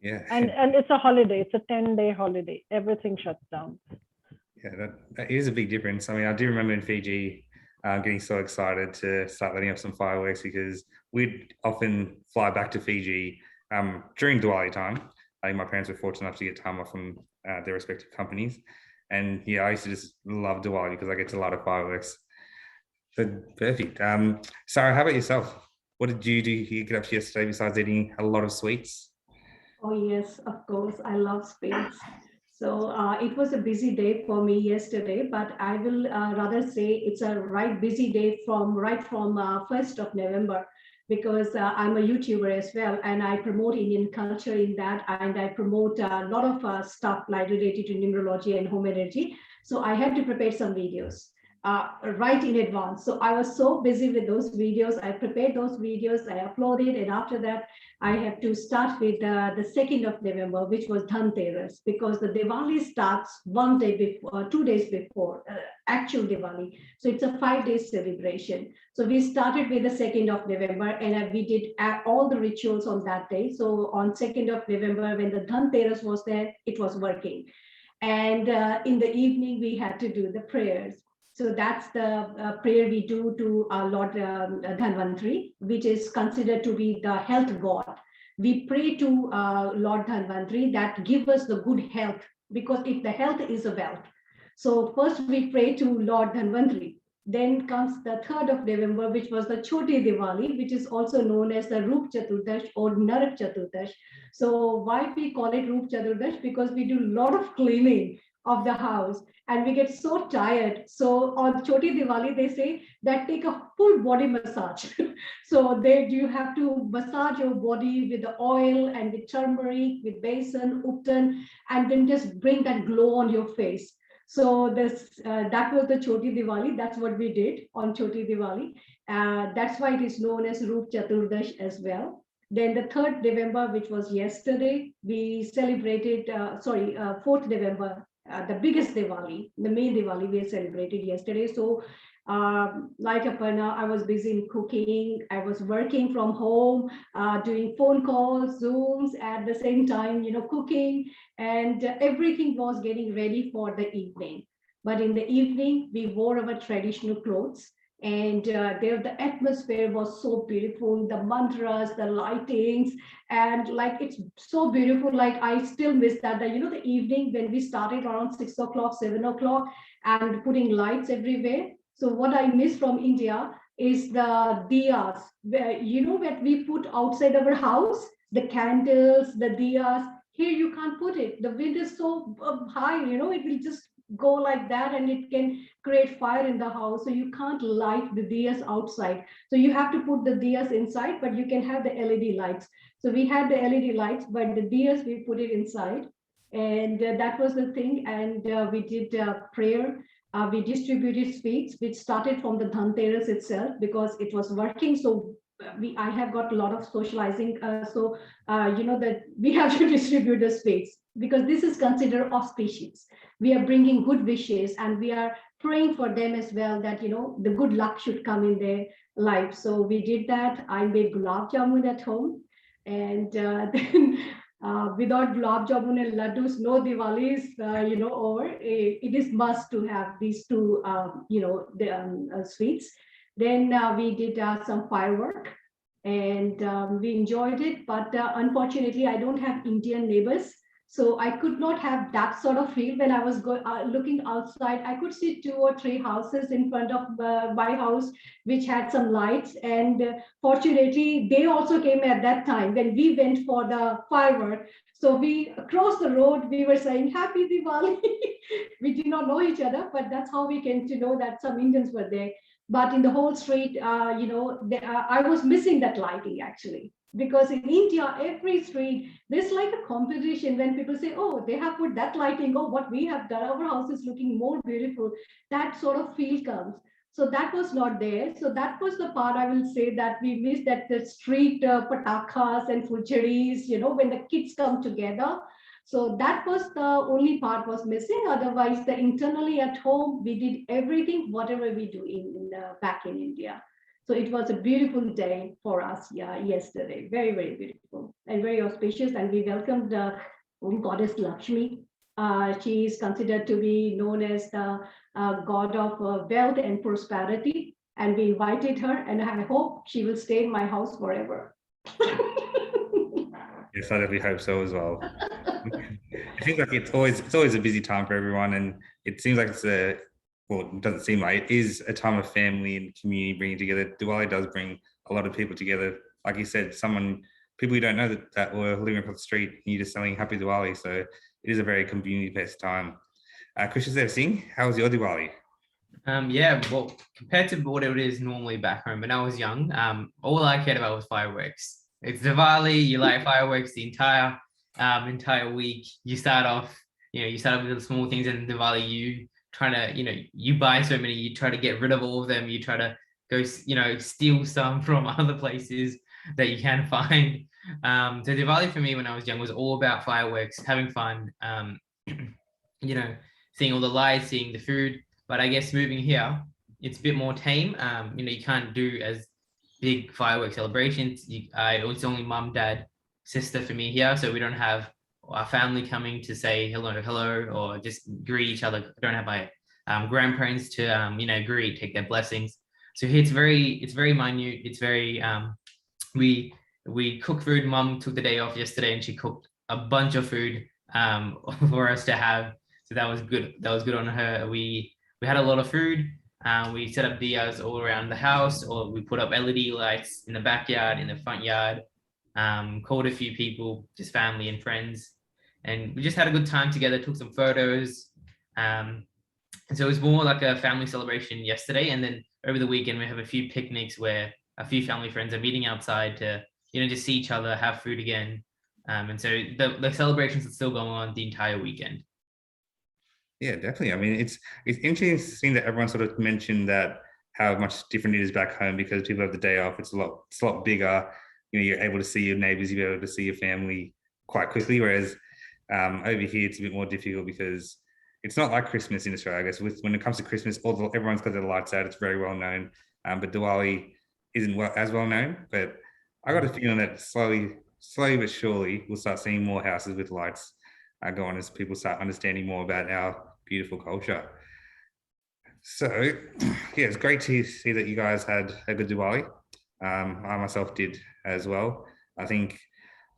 Yeah. And it's a holiday. It's a 10-day holiday. Everything shuts down. Yeah, that is a big difference. I mean, I do remember in Fiji, getting so excited to start letting off some fireworks, because we'd often fly back to Fiji during Diwali time. I think my parents were fortunate enough to get time off from their respective companies. And yeah, I used to just love Diwali because I get to light up fireworks. So perfect. Sara, how about yourself? What did you do here, get up to yesterday besides eating a lot of sweets? Oh yes, of course, I love sweets. So it was a busy day for me yesterday, but I will rather say it's a busy day from 1st of November, because I'm a YouTuber as well, and I promote Indian culture in that, and I promote a lot of stuff like related to numerology and home energy. So I had to prepare some videos right in advance. So I was so busy with those videos. I prepared those videos, I uploaded, and after that, I have to start with the 2nd of November, which was Dhanteras, because the Diwali starts 1 day before, 2 days before actual Diwali. So it's a 5-day celebration. So we started with the 2nd of November, and we did all the rituals on that day. So on 2nd of November, when the Dhanteras was there, it was working. And in the evening, we had to do the prayers. So that's the prayer we do to our Lord Dhanvantri, which is considered to be the health god. We pray to Lord Dhanvantri that give us the good health, because if the health is a wealth. So first we pray to Lord Dhanvantri. Then comes the 3rd of November, which was the Choti Diwali, which is also known as the Roop Chaturdash or Narak Chaturdash. So why we call it Roop Chaturdash? Because we do a lot of cleaning of the house, and we get so tired. So on Choti Diwali, they say that take a full body massage. So there you have to massage your body with the oil and with turmeric, with besan, uptan, and then just bring that glow on your face. So that was the Choti Diwali. That's what we did on Choti Diwali. That's why it is known as Roop Chaturdash as well. Then the 3rd November, which was yesterday, we celebrated, 4th November, the biggest Diwali, the main Diwali we celebrated yesterday. So like Aparna, I was busy in cooking. I was working from home, doing phone calls, Zooms at the same time, cooking, and everything was getting ready for the evening. But in the evening, we wore our traditional clothes. And there, the atmosphere was so beautiful, the mantras, the lightings, and like it's so beautiful. Like I still miss that. The evening when we started around 6 o'clock, 7 o'clock, and putting lights everywhere. So what I miss from India is the diyas, what we put outside our house, the candles, the diyas. Here you can't put it. The wind is so high, it will just go like that, and it can create fire in the house. So you can't light the diyas outside. So you have to put the diyas inside, but you can have the LED lights. So we had the LED lights, but the diyas, we put it inside. And that was the thing. And we did prayer. We distributed sweets, which started from the Dhanteras itself because it was working. So I have got a lot of socializing. That we have to distribute the sweets because this is considered auspicious. We are bringing good wishes and we are praying for them as well, that, the good luck should come in their life. So we did that. I made gulab jamun at home. And then without gulab jamun and laddus, no Diwali is, over. It is must to have these two, sweets. Then we did some firework and we enjoyed it. But unfortunately, I don't have Indian neighbors. So I could not have that sort of feel when I was looking outside. I could see 2 or 3 houses in front of my house, which had some lights. And fortunately, they also came at that time when we went for the firework. So we across the road, we were saying Happy Diwali. We did not know each other, but that's how we came to know that some Indians were there. But in the whole street, I was missing that lighting actually. Because in India, every street, there's like a competition when people say, oh, they have put that lighting, oh, what we have done, our house is looking more beautiful. That sort of feel comes. So that was not there. So that was the part I will say that we missed, that the street patakas and fulcharis, when the kids come together. So that was the only part was missing. Otherwise, the internally at home, we did everything, whatever we do back in India. So it was a beautiful day for us, yesterday. Very, very beautiful and very auspicious. And we welcomed the goddess Lakshmi. She is considered to be known as the god of wealth and prosperity. And we invited her, and I hope she will stay in my house forever. Yes, I definitely hope so as well. It seems like it's always a busy time for everyone, and it seems like it doesn't seem like it is a time of family and community bringing together. Diwali does bring a lot of people together. Like you said, people you don't know that were living across the street, and you're just saying Happy Diwali. So it is a very community-based time. Krushnadevsinh, how was your Diwali? Well, compared to what it is normally back home, when I was young, all I cared about was fireworks. It's Diwali, you light fireworks the entire week. You start off with the small things, and Diwali, you try to, you buy so many, you try to get rid of all of them, you try to go, steal some from other places that you can find. So Diwali for me when I was young was all about fireworks, having fun, seeing all the lights, seeing the food. But I guess moving here, it's a bit more tame. You can't do as big firework celebrations. It's only mum, dad, sister for me here. So we don't have our family coming to say hello, or just greet each other. I don't have my grandparents to, greet, take their blessings. So it's very minute. It's very, we cook food. Mum took the day off yesterday and she cooked a bunch of food for us to have. So that was good. That was good on her. We had a lot of food. We set up diyas all around the house, or we put up LED lights in the backyard, in the front yard. Called a few people, just family and friends, and we just had a good time together. Took some photos, And so it was more like a family celebration yesterday, and then over the weekend we have a few picnics where a few family friends are meeting outside to just see each other, have food again. And so the celebrations are still going on the entire weekend. Yeah, definitely. I mean, it's interesting that everyone sort of mentioned that how much different it is back home because people have the day off. It's a lot bigger. You're able to see your neighbors, you're able to see your family quite quickly. Whereas over here, it's a bit more difficult because it's not like Christmas in Australia. I guess when it comes to Christmas, everyone's got their lights out. It's very well known. But Diwali isn't as well known. But I got a feeling that slowly but surely, we'll start seeing more houses with lights go on as people start understanding more about our beautiful culture. So, yeah, it's great to see that you guys had a good Diwali. I myself did as well. I think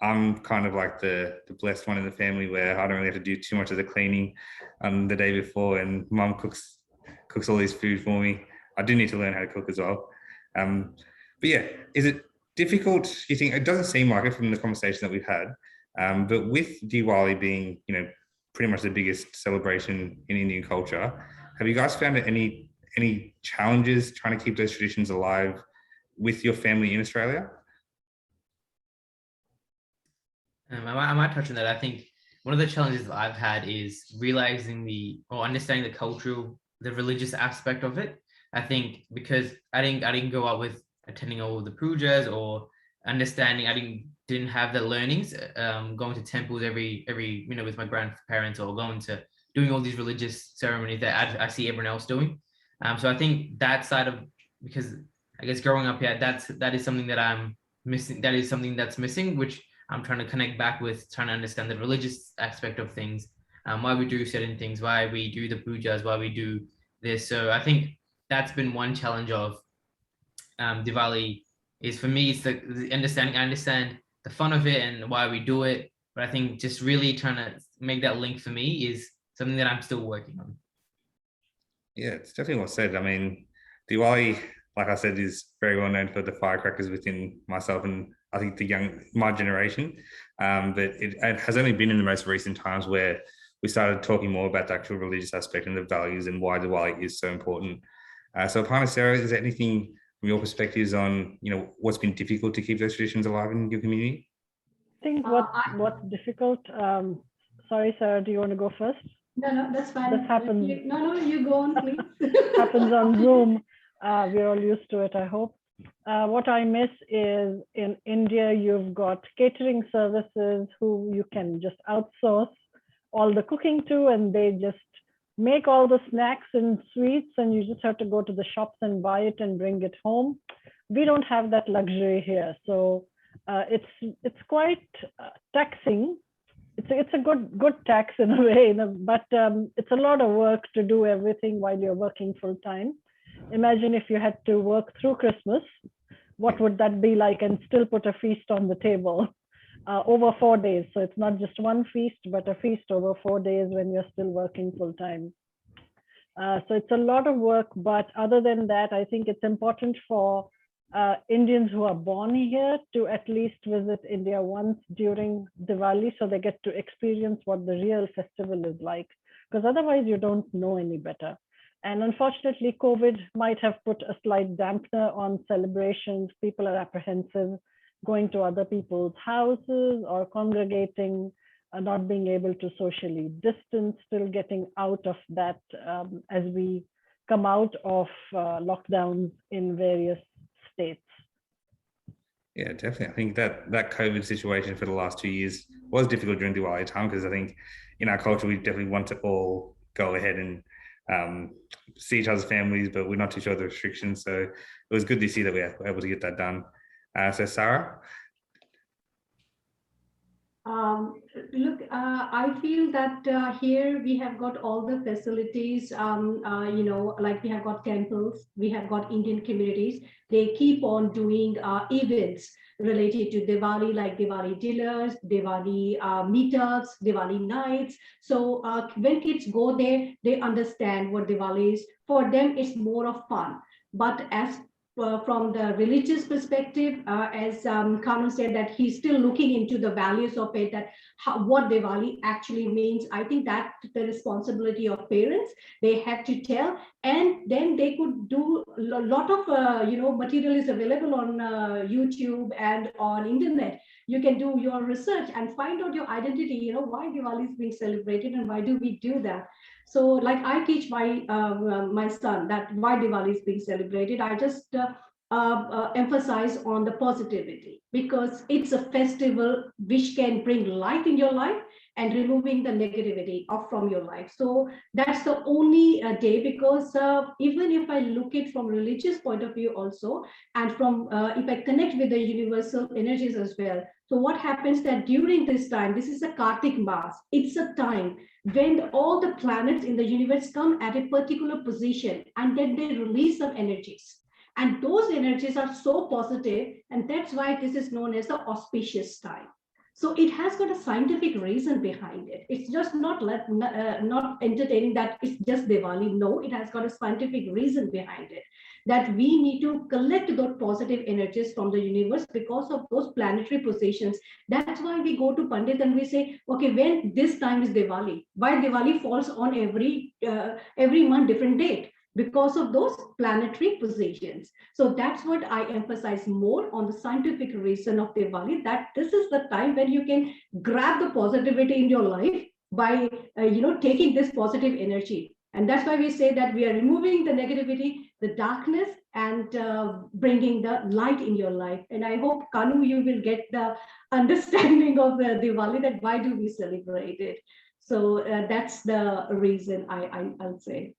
I'm kind of like the blessed one in the family where I don't really have to do too much of the cleaning the day before, and Mum cooks all this food for me. I do need to learn how to cook as well. But yeah, is it difficult? You think it doesn't seem like it from the conversation that we've had, but with Diwali being, pretty much the biggest celebration in Indian culture, have you guys found any challenges trying to keep those traditions alive with your family in Australia? I might touch on that. I think one of the challenges that I've had is realizing understanding the religious aspect of it. I think because I didn't go out with attending all of the pujas or understanding. I didn't have the learnings, going to temples every with my grandparents or doing all these religious ceremonies that I see everyone else doing. So I think that side of, because I guess growing up here, that is something that I'm missing. That is something that's missing, which I'm trying to connect back with, trying to understand the religious aspect of things, why we do certain things, why we do the pujas, why we do this. So I think that's been one challenge of Diwali. Is for me, it's the understanding. I understand the fun of it and why we do it, but I think just really trying to make that link for me is something that I'm still working on. Yeah, it's definitely well said. I mean, Diwali, like I said, is very well known for the firecrackers within myself and I think my generation. But it has only been in the most recent times where we started talking more about the actual religious aspect and the values and why Diwali is so important. So, Aparna, Sara, is there anything from your perspectives on, what's been difficult to keep those traditions alive in your community? I think what's difficult. Sorry, Sarah, do you want to go first? No, that's fine. This happens. No, you go on, please. Happens on Zoom. We're all used to it, I hope. What I miss is in India, you've got catering services who you can just outsource all the cooking to, and they just make all the snacks and sweets, and you just have to go to the shops and buy it and bring it home. We don't have that luxury here, so it's quite taxing. It's a good tax in a way, but it's a lot of work to do everything while you're working full time. Imagine if you had to work through Christmas, what would that be like, and still put a feast on the table over 4 days. So it's not just one feast, but a feast over 4 days when you're still working full time. So it's a lot of work, but other than that, I think it's important for Indians who are born here to at least visit India once during Diwali, so they get to experience what the real festival is like, because otherwise you don't know any better. And unfortunately, COVID might have put a slight dampener on celebrations. People are apprehensive going to other people's houses or congregating, not being able to socially distance, still getting out of that as we come out of lockdowns in various states. Yeah, definitely. I think that COVID situation for the last 2 years was difficult during Diwali time, because I think in our culture, we definitely want to all go ahead and see each other's families, but we're not too sure of the restrictions. So it was good to see that we were able to get that done. So Sara? Look, I feel that here we have got all the facilities, like we have got temples, we have got Indian communities. They keep on doing events related to Diwali, like Diwali dinners, Diwali meetups, Diwali nights. So when kids go there, they understand what Diwali is. For them, it's more of fun. But as from the religious perspective, as Kanu said, that he's still looking into the values of it, that what Diwali actually means. I think that's the responsibility of parents. They have to tell, and then they could do a lot of material is available on YouTube and on internet. You can do your research and find out your identity, why Diwali is being celebrated and why do we do that. So like I teach my son that why Diwali is being celebrated, I just emphasize on the positivity, because it's a festival which can bring light in your life and removing the negativity from your life. So that's the only day, because even if I look it from religious point of view also, and from if I connect with the universal energies as well. So what happens that during this time, this is a Kartik Mass, it's a time when all the planets in the universe come at a particular position, and then they release some energies. And those energies are so positive, and that's why this is known as the auspicious time. So it has got a scientific reason behind it. It's just not entertaining that it's just Diwali. No, it has got a scientific reason behind it, that we need to collect those positive energies from the universe because of those planetary positions. That's why we go to Pandit and we say, okay, when this time is Diwali, why Diwali falls on every month, different date, because of those planetary positions. So that's what I emphasize more on the scientific reason of Diwali, that this is the time when you can grab the positivity in your life by taking this positive energy. And that's why we say that we are removing the negativity, the darkness, and bringing the light in your life. And I hope, Kanu, you will get the understanding of the Diwali, that why do we celebrate it. So that's the reason I'll say.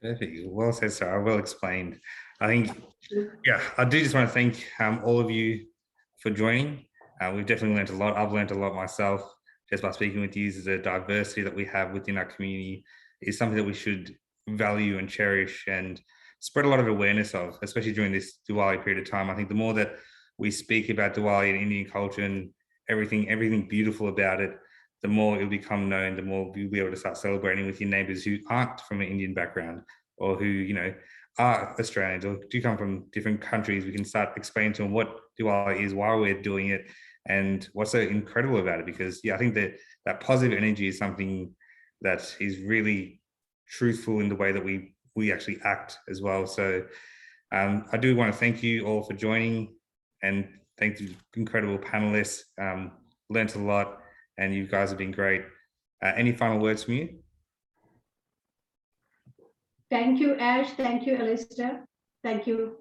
Perfect. Well said, Sarah. Well explained. I think, yeah, I do just want to thank all of you for joining. We've definitely learned a lot. I've learned a lot myself just by speaking with you. The diversity that we have within our community is something that we should value and cherish and spread a lot of awareness of, especially during this Diwali period of time. I think the more that we speak about Diwali and Indian culture and everything beautiful about it, the more it'll become known, the more you'll be able to start celebrating with your neighbors who aren't from an Indian background, or who, are Australians or do come from different countries. We can start explaining to them what Diwali is, why we're doing it, and what's so incredible about it. Because I think that positive energy is something that is really truthful in the way that we actually act as well. So I do want to thank you all for joining, and thank you, incredible panelists. Learned a lot, and you guys have been great. Any final words from you? Thank you, Ash. Thank you, Alistair. Thank you.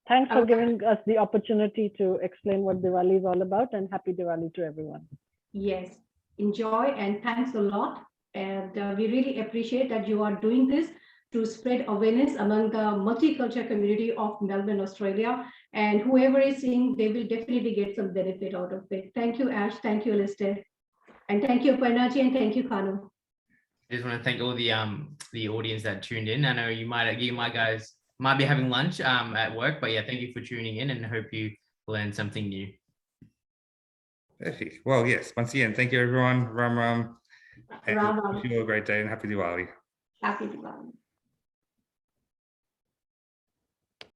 Thanks for giving us the opportunity to explain what Diwali is all about, and happy Diwali to everyone. Yes, enjoy, and thanks a lot. And we really appreciate that you are doing this to spread awareness among the multicultural community of Melbourne, Australia. And whoever is seeing, they will definitely get some benefit out of it. Thank you, Ash. Thank you, Alistair. And thank you, Aparna, and thank you, Kanu. I just want to thank all the audience that tuned in. I know you guys might be having lunch at work, but yeah, thank you for tuning in, and I hope you learned something new. Perfect. Well, yes, once again, thank you everyone. Ram Ram. And Ram Ram. wish you all a great day and happy Diwali. Happy Diwali.